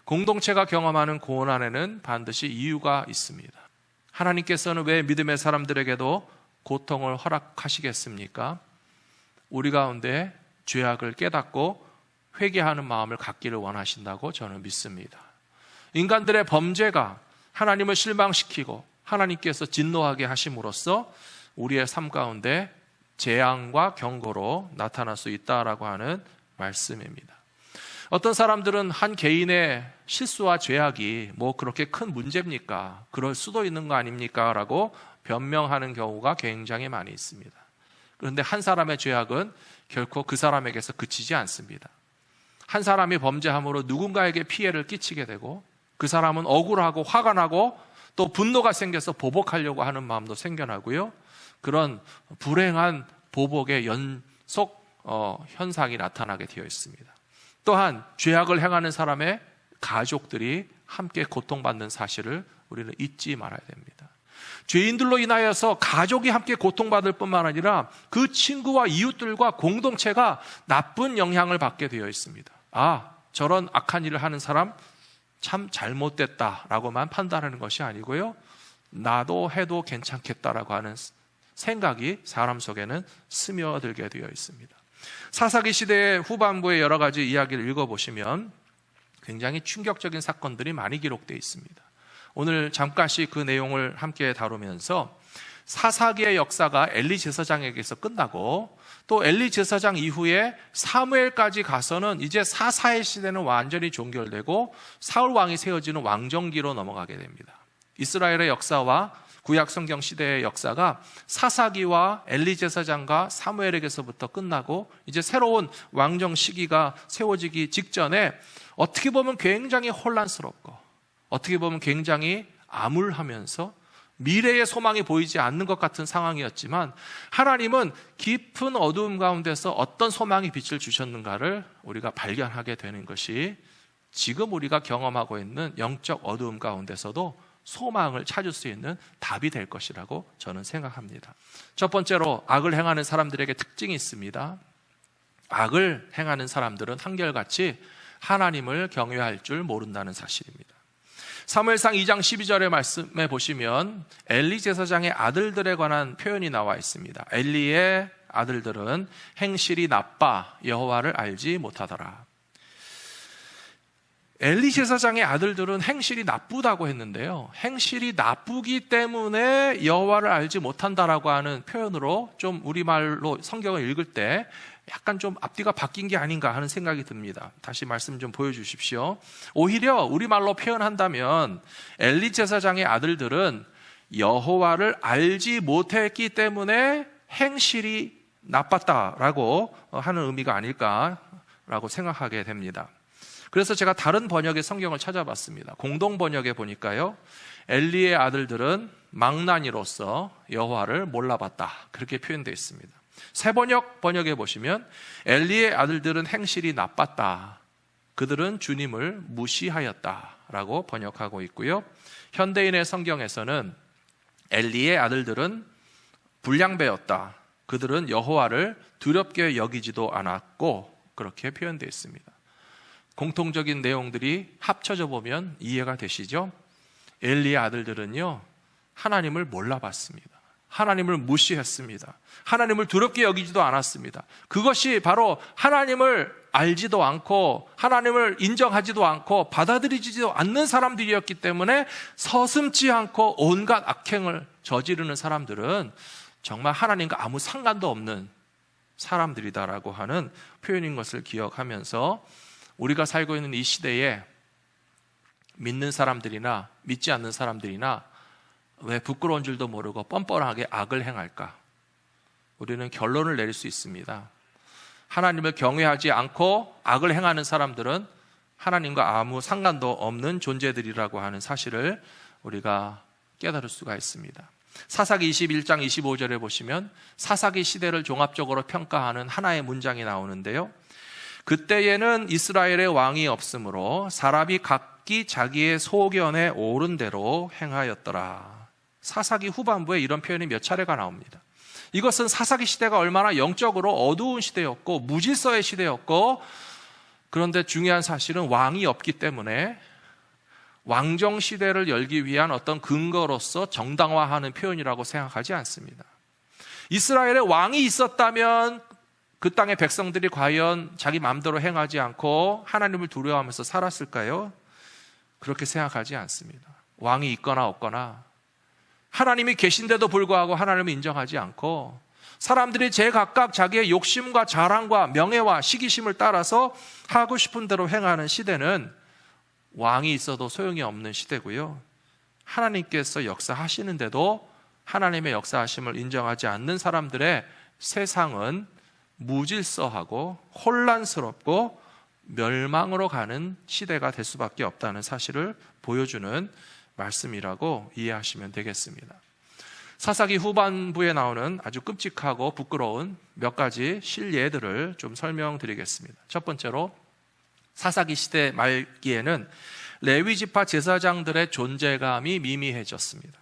공동체가 경험하는 고난에는 반드시 이유가 있습니다. 하나님께서는 왜 믿음의 사람들에게도 고통을 허락하시겠습니까? 우리 가운데 죄악을 깨닫고 회개하는 마음을 갖기를 원하신다고 저는 믿습니다. 인간들의 범죄가 하나님을 실망시키고 하나님께서 진노하게 하심으로써 우리의 삶 가운데 재앙과 경고로 나타날 수 있다라고 하는 말씀입니다. 어떤 사람들은 한 개인의 실수와 죄악이 뭐 그렇게 큰 문제입니까? 그럴 수도 있는 거 아닙니까? 라고 변명하는 경우가 굉장히 많이 있습니다. 그런데 한 사람의 죄악은 결코 그 사람에게서 그치지 않습니다. 한 사람이 범죄함으로 누군가에게 피해를 끼치게 되고 그 사람은 억울하고 화가 나고 또 분노가 생겨서 보복하려고 하는 마음도 생겨나고요. 그런 불행한 보복의 연속 현상이 나타나게 되어 있습니다. 또한 죄악을 행하는 사람의 가족들이 함께 고통받는 사실을 우리는 잊지 말아야 됩니다. 죄인들로 인하여서 가족이 함께 고통받을 뿐만 아니라 그 친구와 이웃들과 공동체가 나쁜 영향을 받게 되어 있습니다. 아, 저런 악한 일을 하는 사람 참 잘못됐다라고만 판단하는 것이 아니고요, 나도 해도 괜찮겠다라고 하는 생각이 사람 속에는 스며들게 되어 있습니다. 사사기 시대의 후반부의 여러 가지 이야기를 읽어보시면 굉장히 충격적인 사건들이 많이 기록되어 있습니다. 오늘 잠깐씩 그 내용을 함께 다루면서 사사기의 역사가 엘리 제사장에게서 끝나고 또 엘리 제사장 이후에 사무엘까지 가서는 이제 사사의 시대는 완전히 종결되고 사울 왕이 세워지는 왕정기로 넘어가게 됩니다. 이스라엘의 역사와 구약 성경 시대의 역사가 사사기와 엘리 제사장과 사무엘에게서부터 끝나고 이제 새로운 왕정 시기가 세워지기 직전에 어떻게 보면 굉장히 혼란스럽고 어떻게 보면 굉장히 암울하면서 미래의 소망이 보이지 않는 것 같은 상황이었지만 하나님은 깊은 어두움 가운데서 어떤 소망의 빛을 주셨는가를 우리가 발견하게 되는 것이 지금 우리가 경험하고 있는 영적 어두움 가운데서도 소망을 찾을 수 있는 답이 될 것이라고 저는 생각합니다. 첫 번째로 악을 행하는 사람들에게 특징이 있습니다. 악을 행하는 사람들은 한결같이 하나님을 경외할 줄 모른다는 사실입니다. 사무엘상 2장 12절의 말씀에 보시면 엘리 제사장의 아들들에 관한 표현이 나와 있습니다. 엘리의 아들들은 행실이 나빠 여호와를 알지 못하더라. 엘리 제사장의 아들들은 행실이 나쁘다고 했는데요, 행실이 나쁘기 때문에 여호와를 알지 못한다라고 하는 표현으로 좀 우리말로 성경을 읽을 때 약간 좀 앞뒤가 바뀐 게 아닌가 하는 생각이 듭니다. 다시 말씀 좀 보여주십시오. 오히려 우리말로 표현한다면 엘리 제사장의 아들들은 여호와를 알지 못했기 때문에 행실이 나빴다라고 하는 의미가 아닐까라고 생각하게 됩니다. 그래서 제가 다른 번역의 성경을 찾아봤습니다. 공동 번역에 보니까요, 엘리의 아들들은 망나니로서 여호와를 몰라봤다, 그렇게 표현되어 있습니다. 새 번역에 보시면 엘리의 아들들은 행실이 나빴다, 그들은 주님을 무시하였다 라고 번역하고 있고요, 현대인의 성경에서는 엘리의 아들들은 불량배였다, 그들은 여호와를 두렵게 여기지도 않았고, 그렇게 표현되어 있습니다. 공통적인 내용들이 합쳐져 보면 이해가 되시죠? 엘리의 아들들은요, 하나님을 몰라봤습니다. 하나님을 무시했습니다. 하나님을 두렵게 여기지도 않았습니다. 그것이 바로 하나님을 알지도 않고 하나님을 인정하지도 않고 받아들이지도 않는 사람들이었기 때문에 서슴지 않고 온갖 악행을 저지르는 사람들은 정말 하나님과 아무 상관도 없는 사람들이다라고 하는 표현인 것을 기억하면서 우리가 살고 있는 이 시대에 믿는 사람들이나 믿지 않는 사람들이나 왜 부끄러운 줄도 모르고 뻔뻔하게 악을 행할까? 우리는 결론을 내릴 수 있습니다. 하나님을 경외하지 않고 악을 행하는 사람들은 하나님과 아무 상관도 없는 존재들이라고 하는 사실을 우리가 깨달을 수가 있습니다. 사사기 21장 25절에 보시면 사사기 시대를 종합적으로 평가하는 하나의 문장이 나오는데요, 그때에는 이스라엘의 왕이 없으므로 사람이 각기 자기의 소견에 옳은 대로 행하였더라. 사사기 후반부에 이런 표현이 몇 차례가 나옵니다. 이것은 사사기 시대가 얼마나 영적으로 어두운 시대였고 무질서의 시대였고, 그런데 중요한 사실은 왕이 없기 때문에 왕정 시대를 열기 위한 어떤 근거로서 정당화하는 표현이라고 생각하지 않습니다. 이스라엘에 왕이 있었다면 그 땅의 백성들이 과연 자기 마음대로 행하지 않고 하나님을 두려워하면서 살았을까요? 그렇게 생각하지 않습니다. 왕이 있거나 없거나, 하나님이 계신데도 불구하고 하나님을 인정하지 않고 사람들이 제각각 자기의 욕심과 자랑과 명예와 시기심을 따라서 하고 싶은 대로 행하는 시대는 왕이 있어도 소용이 없는 시대고요, 하나님께서 역사하시는데도 하나님의 역사하심을 인정하지 않는 사람들의 세상은 무질서하고 혼란스럽고 멸망으로 가는 시대가 될 수밖에 없다는 사실을 보여주는 말씀이라고 이해하시면 되겠습니다. 사사기 후반부에 나오는 아주 끔찍하고 부끄러운 몇 가지 실예들을 좀 설명드리겠습니다. 첫 번째로, 사사기 시대 말기에는 레위 지파 제사장들의 존재감이 미미해졌습니다.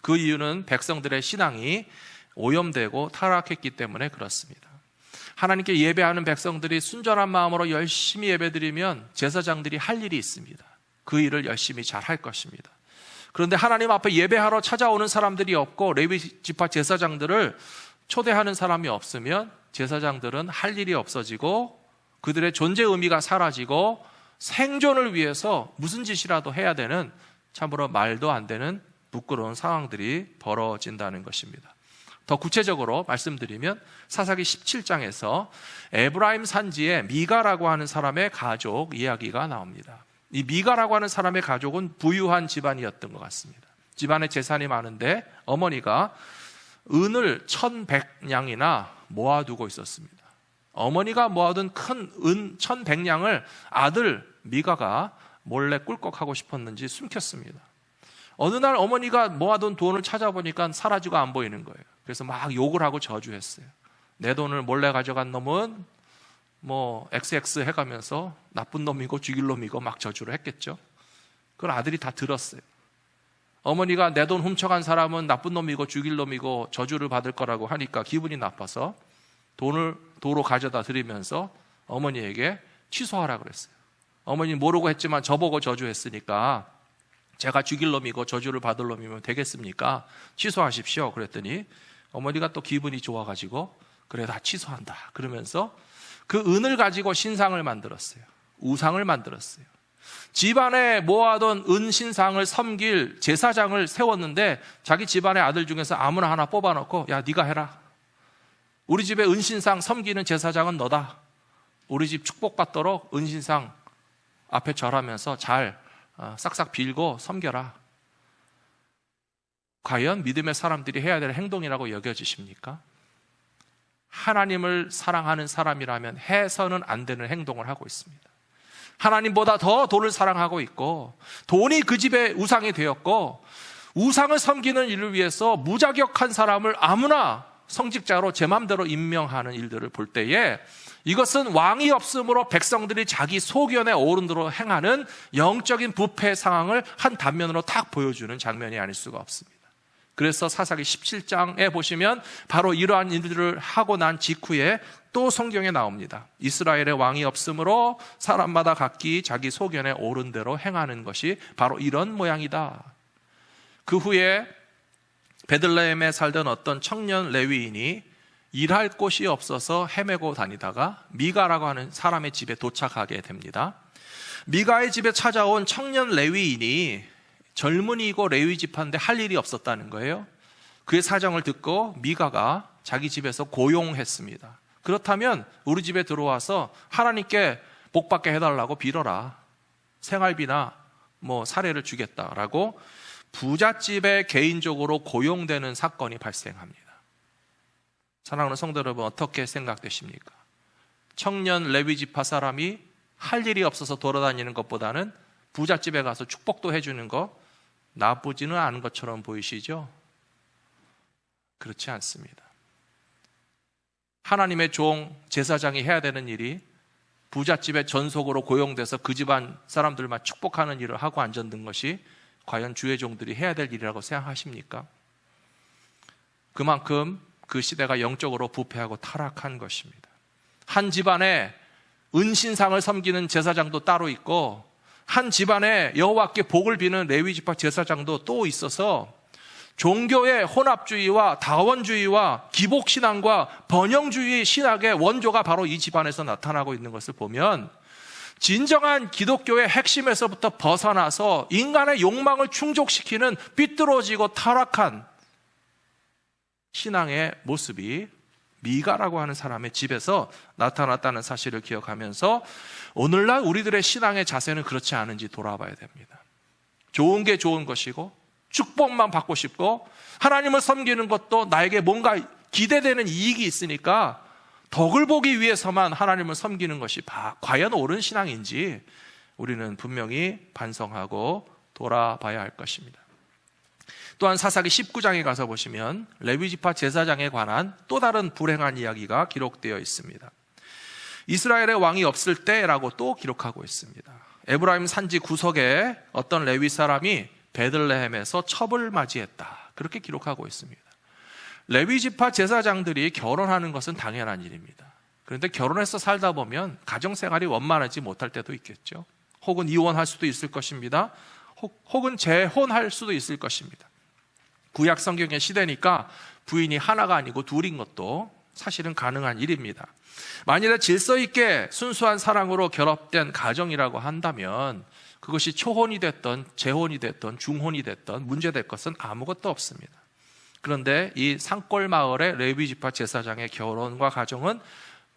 그 이유는 백성들의 신앙이 오염되고 타락했기 때문에 그렇습니다. 하나님께 예배하는 백성들이 순전한 마음으로 열심히 예배드리면 제사장들이 할 일이 있습니다. 그 일을 열심히 잘 할 것입니다. 그런데 하나님 앞에 예배하러 찾아오는 사람들이 없고 레위 지파 제사장들을 초대하는 사람이 없으면 제사장들은 할 일이 없어지고 그들의 존재 의미가 사라지고 생존을 위해서 무슨 짓이라도 해야 되는, 참으로 말도 안 되는 부끄러운 상황들이 벌어진다는 것입니다. 더 구체적으로 말씀드리면 사사기 17장에서 에브라임 산지에 미가라고 하는 사람의 가족 이야기가 나옵니다. 이 미가라고 하는 사람의 가족은 부유한 집안이었던 것 같습니다. 집안에 재산이 많은데 어머니가 은을 1,100냥이나 모아두고 있었습니다. 어머니가 모아둔 큰 은 1,100냥을 아들 미가가 몰래 꿀꺽하고 싶었는지 숨겼습니다. 어느 날 어머니가 모아둔 돈을 찾아보니까 사라지고 안 보이는 거예요. 그래서 막 욕을 하고 저주했어요. 내 돈을 몰래 가져간 놈은 XX 해가면서 나쁜 놈이고 죽일 놈이고 막 저주를 했겠죠. 그걸 아들이 다 들었어요. 어머니가 내 돈 훔쳐간 사람은 나쁜 놈이고 죽일 놈이고 저주를 받을 거라고 하니까 기분이 나빠서 돈을 도로 가져다 드리면서 어머니에게 취소하라 그랬어요. 어머니 모르고 했지만 저보고 저주했으니까 제가 죽일 놈이고 저주를 받을 놈이면 되겠습니까? 취소하십시오. 그랬더니 어머니가 또 기분이 좋아가지고 그래 다 취소한다 그러면서 그 은을 가지고 신상을 만들었어요. 우상을 만들었어요. 집안에 모아둔 은 신상을 섬길 제사장을 세웠는데 자기 집안의 아들 중에서 아무나 하나 뽑아놓고 야 네가 해라. 우리 집에 은신상 섬기는 제사장은 너다. 우리 집 축복받도록 은신상 앞에 절하면서 잘 싹싹 빌고 섬겨라. 과연 믿음의 사람들이 해야 될 행동이라고 여겨지십니까? 하나님을 사랑하는 사람이라면 해서는 안 되는 행동을 하고 있습니다. 하나님보다 더 돈을 사랑하고 있고 돈이 그 집의 우상이 되었고 우상을 섬기는 일을 위해서 무자격한 사람을 아무나 성직자로 제 맘대로 임명하는 일들을 볼 때에 이것은 왕이 없으므로 백성들이 자기 소견에 어우른 대로 행하는 영적인 부패 상황을 한 단면으로 딱 보여주는 장면이 아닐 수가 없습니다. 그래서 사사기 17장에 보시면 바로 이러한 일들을 하고 난 직후에 또 성경에 나옵니다. 이스라엘의 왕이 없으므로 사람마다 각기 자기 소견에 옳은 대로 행하는 것이 바로 이런 모양이다. 그 후에 베들레헴에 살던 어떤 청년 레위인이 일할 곳이 없어서 헤매고 다니다가 미가라고 하는 사람의 집에 도착하게 됩니다. 미가의 집에 찾아온 청년 레위인이 젊은이고 레위 지파인데 할 일이 없었다는 거예요. 그의 사정을 듣고 미가가 자기 집에서 고용했습니다. 그렇다면 우리 집에 들어와서 하나님께 복받게 해달라고 빌어라. 생활비나 사례를 주겠다라고 부잣집에 개인적으로 고용되는 사건이 발생합니다. 사랑하는 성도 여러분, 어떻게 생각되십니까? 청년 레위 지파 사람이 할 일이 없어서 돌아다니는 것보다는 부잣집에 가서 축복도 해주는 거 나쁘지는 않은 것처럼 보이시죠? 그렇지 않습니다. 하나님의 종 제사장이 해야 되는 일이 부잣집에 전속으로 고용돼서 그 집안 사람들만 축복하는 일을 하고 앉았는 것이 과연 주의 종들이 해야 될 일이라고 생각하십니까? 그만큼 그 시대가 영적으로 부패하고 타락한 것입니다. 한 집안에 은신상을 섬기는 제사장도 따로 있고 한 집안에 여호와께 복을 비는 레위지파 제사장도 또 있어서 종교의 혼합주의와 다원주의와 기복신앙과 번영주의 신학의 원조가 바로 이 집안에서 나타나고 있는 것을 보면 진정한 기독교의 핵심에서부터 벗어나서 인간의 욕망을 충족시키는 삐뚤어지고 타락한 신앙의 모습이 미가라고 하는 사람의 집에서 나타났다는 사실을 기억하면서 오늘날 우리들의 신앙의 자세는 그렇지 않은지 돌아봐야 됩니다. 좋은 게 좋은 것이고 축복만 받고 싶고 하나님을 섬기는 것도 나에게 뭔가 기대되는 이익이 있으니까 덕을 보기 위해서만 하나님을 섬기는 것이 과연 옳은 신앙인지 우리는 분명히 반성하고 돌아봐야 할 것입니다. 또한 사사기 19장에 가서 보시면 레위지파 제사장에 관한 또 다른 불행한 이야기가 기록되어 있습니다. 이스라엘의 왕이 없을 때라고 또 기록하고 있습니다. 에브라임 산지 구석에 어떤 레위 사람이 베들레헴에서 첩을 맞이했다, 그렇게 기록하고 있습니다. 레위지파 제사장들이 결혼하는 것은 당연한 일입니다. 그런데 결혼해서 살다 보면 가정생활이 원만하지 못할 때도 있겠죠. 혹은 이혼할 수도 있을 것입니다. 혹은 재혼할 수도 있을 것입니다. 구약 성경의 시대니까 부인이 하나가 아니고 둘인 것도 사실은 가능한 일입니다. 만일에 질서 있게 순수한 사랑으로 결합된 가정이라고 한다면 그것이 초혼이 됐던 재혼이 됐던 중혼이 됐던 문제될 것은 아무것도 없습니다. 그런데 이 산골 마을의 레위지파 제사장의 결혼과 가정은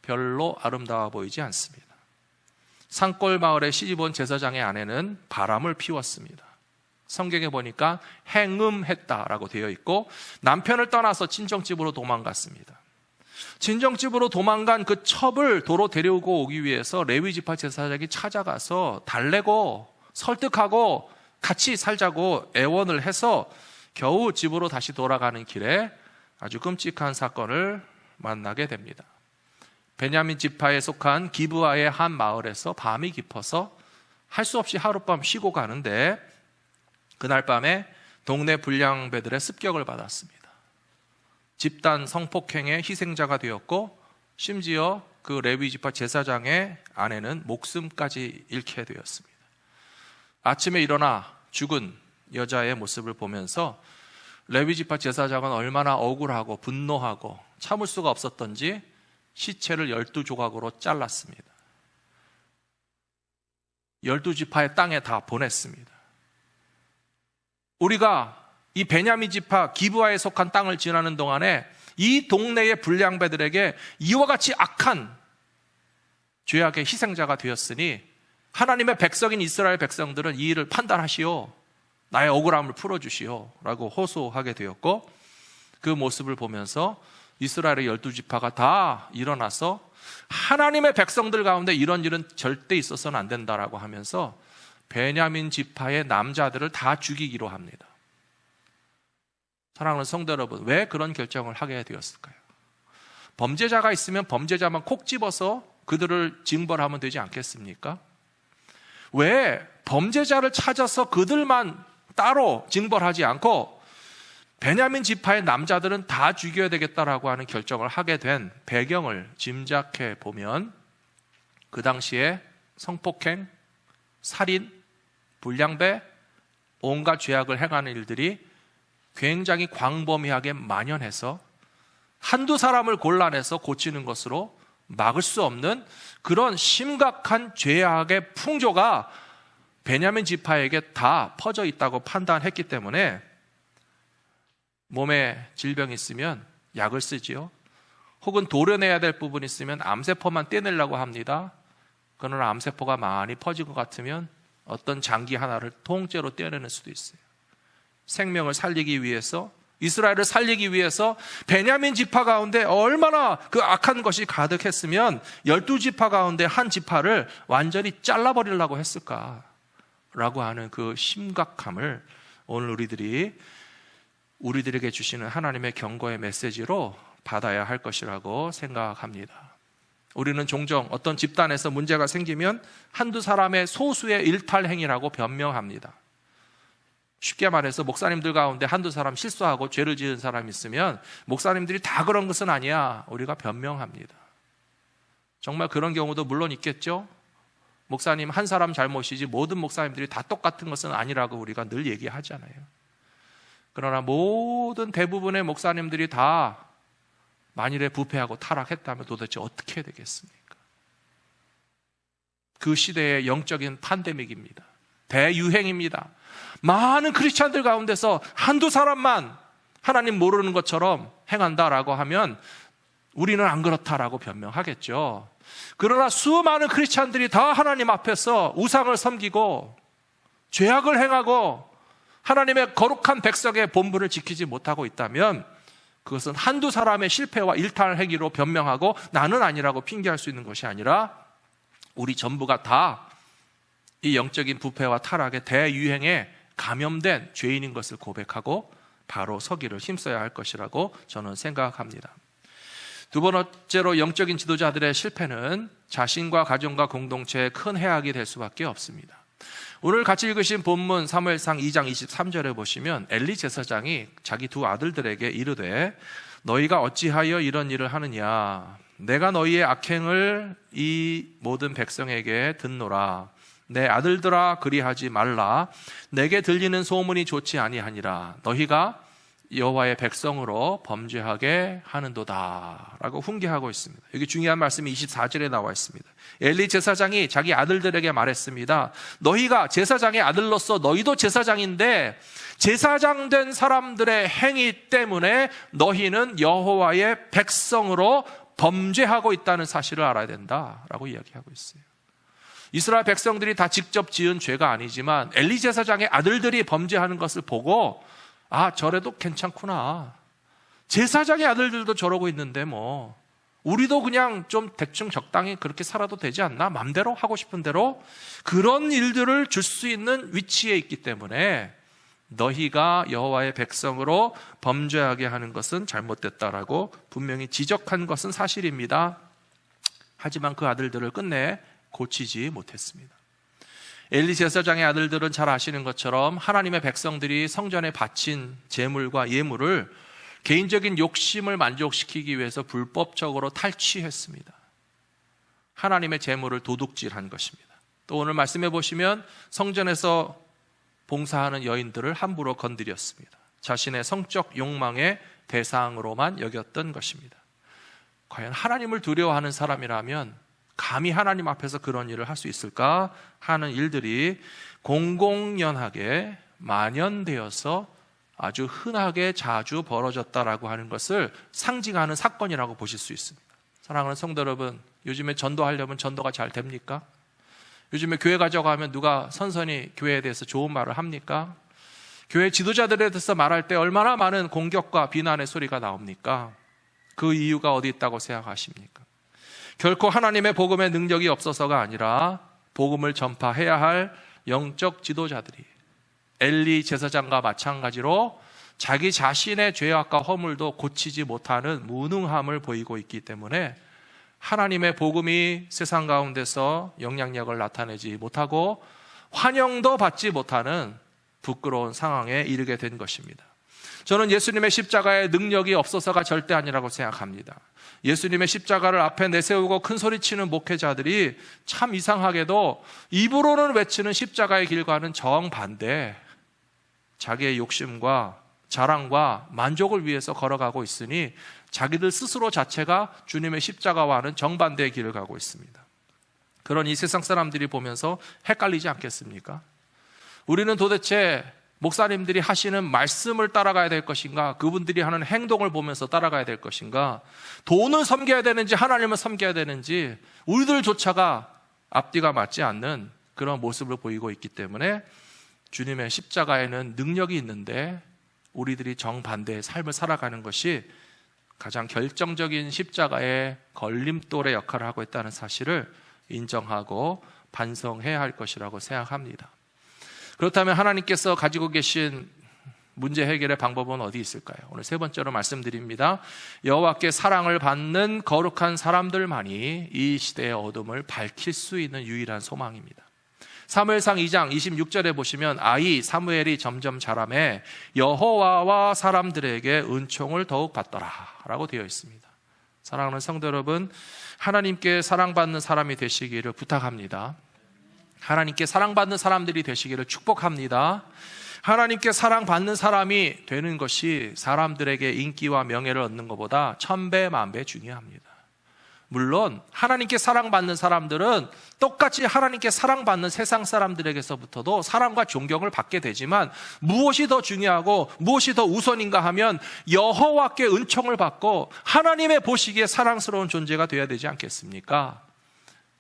별로 아름다워 보이지 않습니다. 산골 마을에 시집온 제사장의 아내는 바람을 피웠습니다. 성경에 보니까 행음했다라고 되어 있고 남편을 떠나서 친정집으로 도망갔습니다. 친정집으로 도망간 그 첩을 도로 데려오고 오기 위해서 레위지파 제사장이 찾아가서 달래고 설득하고 같이 살자고 애원을 해서 겨우 집으로 다시 돌아가는 길에 아주 끔찍한 사건을 만나게 됩니다. 베냐민 지파에 속한 기브아의 한 마을에서 밤이 깊어서 할 수 없이 하룻밤 쉬고 가는데 그날 밤에 동네 불량배들의 습격을 받았습니다. 집단 성폭행의 희생자가 되었고 심지어 그 레위지파 제사장의 아내는 목숨까지 잃게 되었습니다. 아침에 일어나 죽은 여자의 모습을 보면서 레위지파 제사장은 얼마나 억울하고 분노하고 참을 수가 없었던지 시체를 12조각으로 잘랐습니다. 12지파의 땅에 다 보냈습니다. 우리가 이 베냐민 지파 기브아에 속한 땅을 지나는 동안에 이 동네의 불량배들에게 이와 같이 악한 죄악의 희생자가 되었으니 하나님의 백성인 이스라엘 백성들은 이 일을 판단하시오, 나의 억울함을 풀어주시오 라고 호소하게 되었고 그 모습을 보면서 이스라엘의 12지파가 다 일어나서 하나님의 백성들 가운데 이런 일은 절대 있어서는 안 된다라고 하면서 베냐민 지파의 남자들을 다 죽이기로 합니다. 사랑하는 성도 여러분, 왜 그런 결정을 하게 되었을까요? 범죄자가 있으면 범죄자만 콕 집어서 그들을 징벌하면 되지 않겠습니까? 왜 범죄자를 찾아서 그들만 따로 징벌하지 않고 베냐민 지파의 남자들은 다 죽여야 되겠다라고 하는 결정을 하게 된 배경을 짐작해 보면 그 당시에 성폭행, 살인, 불량배, 온갖 죄악을 행하는 일들이 굉장히 광범위하게 만연해서 한두 사람을 골라내서 고치는 것으로 막을 수 없는 그런 심각한 죄악의 풍조가 베냐민 지파에게 다 퍼져 있다고 판단했기 때문에 몸에 질병이 있으면 약을 쓰지요. 혹은 도려내야 될 부분이 있으면 암세포만 떼내려고 합니다. 그러나 암세포가 많이 퍼진 것 같으면 어떤 장기 하나를 통째로 떼어내는 수도 있어요. 생명을 살리기 위해서, 이스라엘을 살리기 위해서 베냐민 지파 가운데 얼마나 그 악한 것이 가득했으면 12지파 가운데 한 지파를 완전히 잘라버리려고 했을까라고 하는 그 심각함을 오늘 우리들에게 주시는 하나님의 경고의 메시지로 받아야 할 것이라고 생각합니다. 우리는 종종 어떤 집단에서 문제가 생기면 한두 사람의 소수의 일탈행위라고 변명합니다. 쉽게 말해서 목사님들 가운데 한두 사람 실수하고 죄를 지은 사람이 있으면 목사님들이 다 그런 것은 아니야, 우리가 변명합니다. 정말 그런 경우도 물론 있겠죠. 목사님 한 사람 잘못이지 모든 목사님들이 다 똑같은 것은 아니라고 우리가 늘 얘기하잖아요. 그러나 모든 대부분의 목사님들이 다 만일에 부패하고 타락했다면 도대체 어떻게 해야 되겠습니까? 그 시대의 영적인 팬데믹입니다. 대유행입니다. 많은 크리스찬들 가운데서 한두 사람만 하나님 모르는 것처럼 행한다라고 하면 우리는 안 그렇다라고 변명하겠죠. 그러나 수많은 크리스찬들이 다 하나님 앞에서 우상을 섬기고 죄악을 행하고 하나님의 거룩한 백성의 본분을 지키지 못하고 있다면 그것은 한두 사람의 실패와 일탈 행위로 변명하고 나는 아니라고 핑계할 수 있는 것이 아니라 우리 전부가 다 이 영적인 부패와 타락의 대유행에 감염된 죄인인 것을 고백하고 바로 서기를 힘써야 할 것이라고 저는 생각합니다. 두 번째로 영적인 지도자들의 실패는 자신과 가정과 공동체에 큰 해악이 될 수밖에 없습니다. 오늘 같이 읽으신 본문 사무엘상 2장 23절에 보시면 엘리 제사장이 자기 두 아들들에게 이르되 너희가 어찌하여 이런 일을 하느냐, 내가 너희의 악행을 이 모든 백성에게 듣노라. 내 아들들아 그리하지 말라. 내게 들리는 소문이 좋지 아니하니라. 너희가 여호와의 백성으로 범죄하게 하는도다 라고 훈계하고 있습니다. 여기 중요한 말씀이 24절에 나와 있습니다. 엘리 제사장이 자기 아들들에게 말했습니다. 너희가 제사장의 아들로서 너희도 제사장인데 제사장 된 사람들의 행위 때문에 너희는 여호와의 백성으로 범죄하고 있다는 사실을 알아야 된다라고 이야기하고 있어요. 이스라엘 백성들이 다 직접 지은 죄가 아니지만 엘리 제사장의 아들들이 범죄하는 것을 보고 아, 저래도 괜찮구나. 제사장의 아들들도 저러고 있는데 뭐 우리도 그냥 좀 대충 적당히 그렇게 살아도 되지 않나? 맘대로 하고 싶은 대로 그런 일들을 줄 수 있는 위치에 있기 때문에 너희가 여호와의 백성으로 범죄하게 하는 것은 잘못됐다라고 분명히 지적한 것은 사실입니다. 하지만 그 아들들을 끝내 고치지 못했습니다. 엘리 제사장의 아들들은 잘 아시는 것처럼 하나님의 백성들이 성전에 바친 제물과 예물을 개인적인 욕심을 만족시키기 위해서 불법적으로 탈취했습니다. 하나님의 제물을 도둑질한 것입니다. 또 오늘 말씀해 보시면 성전에서 봉사하는 여인들을 함부로 건드렸습니다. 자신의 성적 욕망의 대상으로만 여겼던 것입니다. 과연 하나님을 두려워하는 사람이라면 감히 하나님 앞에서 그런 일을 할 수 있을까 하는 일들이 공공연하게 만연되어서 아주 흔하게 자주 벌어졌다라고 하는 것을 상징하는 사건이라고 보실 수 있습니다. 사랑하는 성도 여러분, 요즘에 전도하려면 전도가 잘 됩니까? 요즘에 교회 가자고 하면 누가 선선히 교회에 대해서 좋은 말을 합니까? 교회 지도자들에 대해서 말할 때 얼마나 많은 공격과 비난의 소리가 나옵니까? 그 이유가 어디 있다고 생각하십니까? 결코 하나님의 복음의 능력이 없어서가 아니라 복음을 전파해야 할 영적 지도자들이 엘리 제사장과 마찬가지로 자기 자신의 죄악과 허물도 고치지 못하는 무능함을 보이고 있기 때문에 하나님의 복음이 세상 가운데서 영향력을 나타내지 못하고 환영도 받지 못하는 부끄러운 상황에 이르게 된 것입니다. 저는 예수님의 십자가의 능력이 없어서가 절대 아니라고 생각합니다. 예수님의 십자가를 앞에 내세우고 큰 소리치는 목회자들이 참 이상하게도 입으로는 외치는 십자가의 길과는 정반대, 자기의 욕심과 자랑과 만족을 위해서 걸어가고 있으니 자기들 스스로 자체가 주님의 십자가와는 정반대의 길을 가고 있습니다. 그런 이 세상 사람들이 보면서 헷갈리지 않겠습니까? 우리는 도대체 목사님들이 하시는 말씀을 따라가야 될 것인가, 그분들이 하는 행동을 보면서 따라가야 될 것인가, 돈을 섬겨야 되는지 하나님을 섬겨야 되는지 우리들조차가 앞뒤가 맞지 않는 그런 모습을 보이고 있기 때문에 주님의 십자가에는 능력이 있는데 우리들이 정반대의 삶을 살아가는 것이 가장 결정적인 십자가의 걸림돌의 역할을 하고 있다는 사실을 인정하고 반성해야 할 것이라고 생각합니다. 그렇다면 하나님께서 가지고 계신 문제 해결의 방법은 어디 있을까요? 오늘 세 번째로 말씀드립니다. 여호와께 사랑을 받는 거룩한 사람들만이 이 시대의 어둠을 밝힐 수 있는 유일한 소망입니다. 사무엘상 2장 26절에 보시면 아이 사무엘이 점점 자라매 여호와와 사람들에게 은총을 더욱 받더라 라고 되어 있습니다. 사랑하는 성도 여러분, 하나님께 사랑받는 사람이 되시기를 부탁합니다. 하나님께 사랑받는 사람들이 되시기를 축복합니다. 하나님께 사랑받는 사람이 되는 것이 사람들에게 인기와 명예를 얻는 것보다 1000배 만배 중요합니다. 물론 하나님께 사랑받는 사람들은 똑같이 하나님께 사랑받는 세상 사람들에게서부터도 사랑과 존경을 받게 되지만, 무엇이 더 중요하고 무엇이 더 우선인가 하면 여호와께 은총을 받고 하나님의 보시기에 사랑스러운 존재가 되어야 되지 않겠습니까?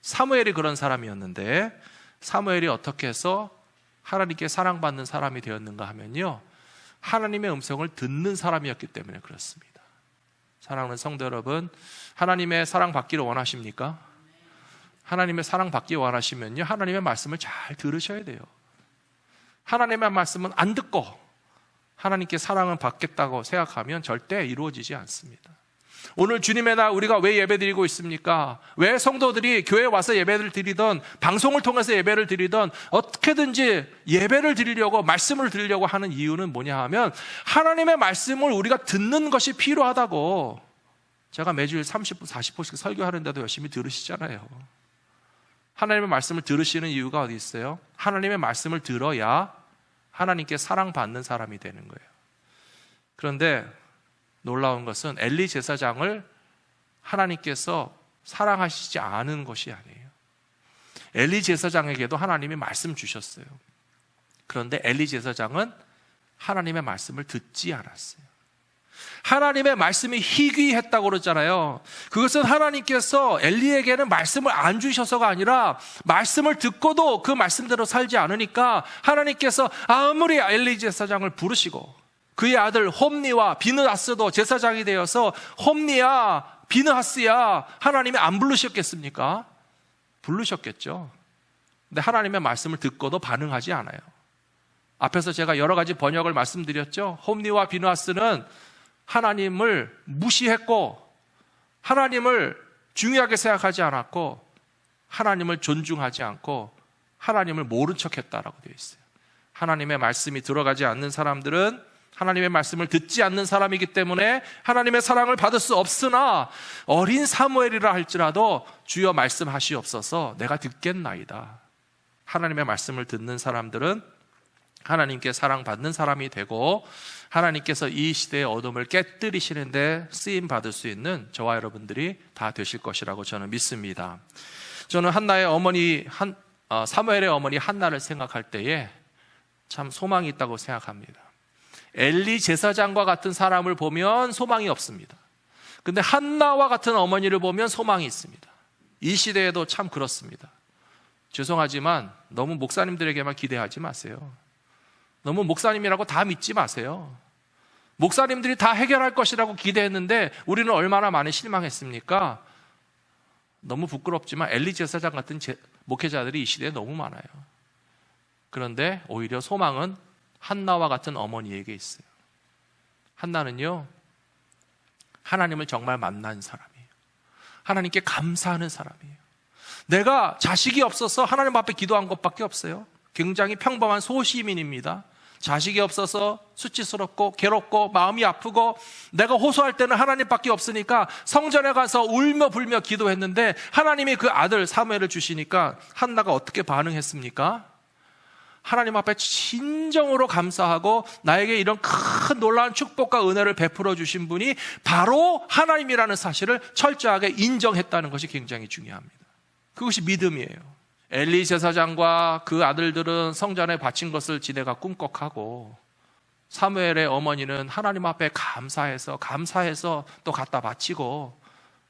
사무엘이 그런 사람이었는데, 사무엘이 어떻게 해서 하나님께 사랑받는 사람이 되었는가 하면요, 하나님의 음성을 듣는 사람이었기 때문에 그렇습니다. 사랑하는 성도 여러분, 하나님의 사랑 받기를 원하십니까? 하나님의 사랑 받기 원하시면요, 하나님의 말씀을 잘 들으셔야 돼요. 하나님의 말씀은 안 듣고 하나님께 사랑을 받겠다고 생각하면 절대 이루어지지 않습니다. 오늘 주님의 날 우리가 왜 예배드리고 있습니까? 왜 성도들이 교회에 와서 예배를 드리던, 방송을 통해서 예배를 드리던, 어떻게든지 예배를 드리려고, 말씀을 드리려고 하는 이유는 뭐냐 하면 하나님의 말씀을 우리가 듣는 것이 필요하다고. 제가 매주일 30분, 40분씩 설교하는데도 열심히 들으시잖아요. 하나님의 말씀을 들으시는 이유가 어디 있어요? 하나님의 말씀을 들어야 하나님께 사랑받는 사람이 되는 거예요. 그런데 놀라운 것은 엘리 제사장을 하나님께서 사랑하시지 않은 것이 아니에요. 엘리 제사장에게도 하나님이 말씀 주셨어요. 그런데 엘리 제사장은 하나님의 말씀을 듣지 않았어요. 하나님의 말씀이 희귀했다고 그러잖아요. 그것은 하나님께서 엘리에게는 말씀을 안 주셔서가 아니라 말씀을 듣고도 그 말씀대로 살지 않으니까 하나님께서 아무리 엘리 제사장을 부르시고 그의 아들 홈니와 비느하스도 제사장이 되어서 홈니야, 비느하스야, 하나님이 안 부르셨겠습니까? 부르셨겠죠. 근데 하나님의 말씀을 듣고도 반응하지 않아요. 앞에서 제가 여러 가지 번역을 말씀드렸죠. 홈니와 비느하스는 하나님을 무시했고 하나님을 중요하게 생각하지 않았고 하나님을 존중하지 않고 하나님을 모른 척했다라고 되어 있어요. 하나님의 말씀이 들어가지 않는 사람들은 하나님의 말씀을 듣지 않는 사람이기 때문에 하나님의 사랑을 받을 수 없으나, 어린 사무엘이라 할지라도 주여 말씀하시옵소서 내가 듣겠나이다. 하나님의 말씀을 듣는 사람들은 하나님께 사랑받는 사람이 되고 하나님께서 이 시대의 어둠을 깨뜨리시는데 쓰임받을 수 있는 저와 여러분들이 다 되실 것이라고 저는 믿습니다. 저는 사무엘의 어머니 한나를 생각할 때에 참 소망이 있다고 생각합니다. 엘리 제사장과 같은 사람을 보면 소망이 없습니다. 근데 한나와 같은 어머니를 보면 소망이 있습니다. 이 시대에도 참 그렇습니다. 죄송하지만 너무 목사님들에게만 기대하지 마세요. 너무 목사님이라고 다 믿지 마세요. 목사님들이 다 해결할 것이라고 기대했는데 우리는 얼마나 많이 실망했습니까? 너무 부끄럽지만 엘리 제사장 같은 목회자들이 이 시대에 너무 많아요. 그런데 오히려 소망은 한나와 같은 어머니에게 있어요. 한나는요, 하나님을 정말 만난 사람이에요. 하나님께 감사하는 사람이에요. 내가 자식이 없어서 하나님 앞에 기도한 것밖에 없어요. 굉장히 평범한 소시민입니다. 자식이 없어서 수치스럽고 괴롭고 마음이 아프고 내가 호소할 때는 하나님밖에 없으니까 성전에 가서 울며 불며 기도했는데 하나님이 그 아들 사무엘을 주시니까 한나가 어떻게 반응했습니까? 하나님 앞에 진정으로 감사하고 나에게 이런 큰 놀라운 축복과 은혜를 베풀어 주신 분이 바로 하나님이라는 사실을 철저하게 인정했다는 것이 굉장히 중요합니다. 그것이 믿음이에요. 엘리 제사장과 그 아들들은 성전에 바친 것을 지네가 꿈꺽하고 사무엘의 어머니는 하나님 앞에 감사해서 또 갖다 바치고,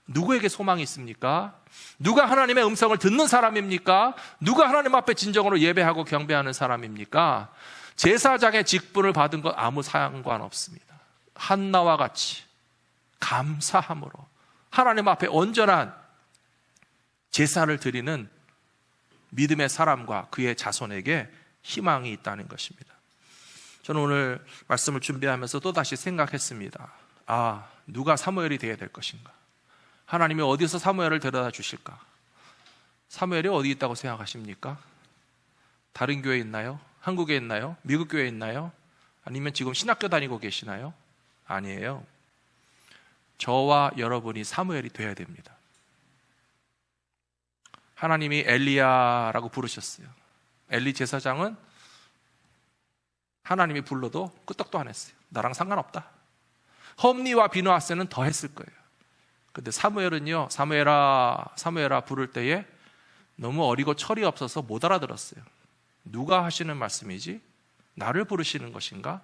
누구에게 소망이 있습니까? 누가 하나님의 음성을 듣는 사람입니까? 누가 하나님 앞에 진정으로 예배하고 경배하는 사람입니까? 제사장의 직분을 받은 것 아무 상관없습니다. 한나와 같이 감사함으로 하나님 앞에 온전한 제사를 드리는 믿음의 사람과 그의 자손에게 희망이 있다는 것입니다. 저는 오늘 말씀을 준비하면서 또다시 생각했습니다. 누가 사무엘이 되어야 될 것인가? 하나님이 어디서 사무엘을 데려다 주실까? 사무엘이 어디 있다고 생각하십니까? 다른 교회 있나요? 한국에 있나요? 미국 교회 있나요? 아니면 지금 신학교 다니고 계시나요? 아니에요. 저와 여러분이 사무엘이 되어야 됩니다. 하나님이 엘리야라고 부르셨어요. 엘리 제사장은 하나님이 불러도 끄떡도 안 했어요. 나랑 상관없다. 험리와 비누아스는 더 했을 거예요. 근데 사무엘은요, 사무엘아 부를 때에 너무 어리고 철이 없어서 못 알아들었어요. 누가 하시는 말씀이지? 나를 부르시는 것인가?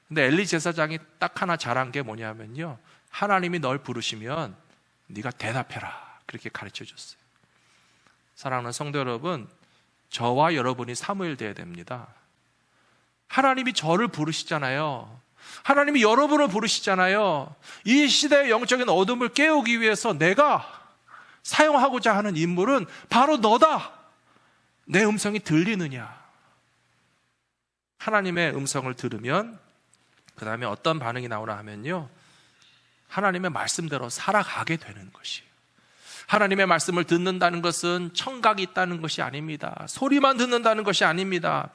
근데 엘리 제사장이 딱 하나 잘한 게 뭐냐면요, 하나님이 널 부르시면 네가 대답해라, 그렇게 가르쳐 줬어요. 사랑하는 성도 여러분, 저와 여러분이 사무엘 돼야 됩니다. 하나님이 저를 부르시잖아요. 하나님이 여러분을 부르시잖아요. 이 시대의 영적인 어둠을 깨우기 위해서 내가 사용하고자 하는 인물은 바로 너다. 내 음성이 들리느냐? 하나님의 음성을 들으면 그 다음에 어떤 반응이 나오나 하면요, 하나님의 말씀대로 살아가게 되는 것이에요. 하나님의 말씀을 듣는다는 것은 청각이 있다는 것이 아닙니다. 소리만 듣는다는 것이 아닙니다.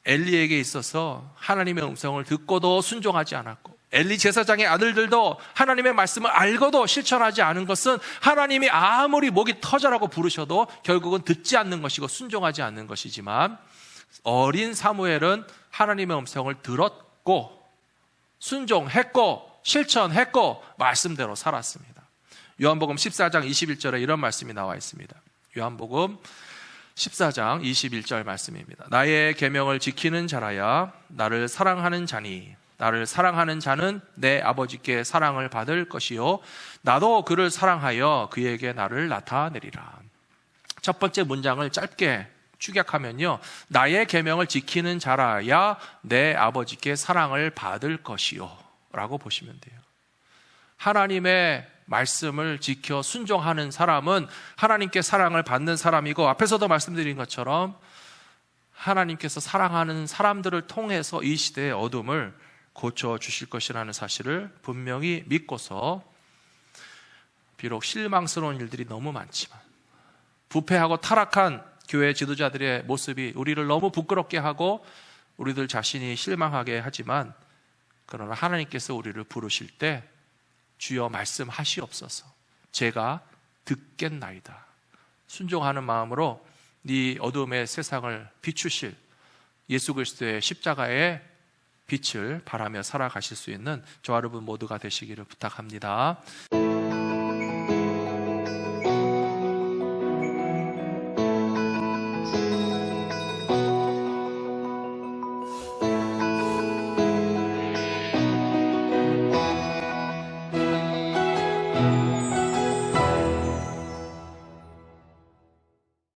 엘리에게 있어서 하나님의 음성을 듣고도 순종하지 않았고, 엘리 제사장의 아들들도 하나님의 말씀을 알고도 실천하지 않은 것은 하나님이 아무리 목이 터져라고 부르셔도 결국은 듣지 않는 것이고 순종하지 않는 것이지만, 어린 사무엘은 하나님의 음성을 들었고 순종했고 실천했고 말씀대로 살았습니다. 요한복음 14장 21절에 이런 말씀이 나와 있습니다. 요한복음 14장 21절 말씀입니다. 나의 계명을 지키는 자라야 나를 사랑하는 자니, 나를 사랑하는 자는 내 아버지께 사랑을 받을 것이요 나도 그를 사랑하여 그에게 나를 나타내리라. 첫 번째 문장을 짧게 축약하면요, 나의 계명을 지키는 자라야 내 아버지께 사랑을 받을 것이요 라고 보시면 돼요. 하나님의 말씀을 지켜 순종하는 사람은 하나님께 사랑을 받는 사람이고, 앞에서도 말씀드린 것처럼 하나님께서 사랑하는 사람들을 통해서 이 시대의 어둠을 고쳐주실 것이라는 사실을 분명히 믿고서, 비록 실망스러운 일들이 너무 많지만, 부패하고 타락한 교회 지도자들의 모습이 우리를 너무 부끄럽게 하고 우리들 자신이 실망하게 하지만, 그러나 하나님께서 우리를 부르실 때 주여 말씀하시옵소서, 제가 듣겠나이다, 순종하는 마음으로 네 어둠의 세상을 비추실 예수 그리스도의 십자가의 빛을 바라며 살아가실 수 있는 저와 여러분 모두가 되시기를 부탁합니다.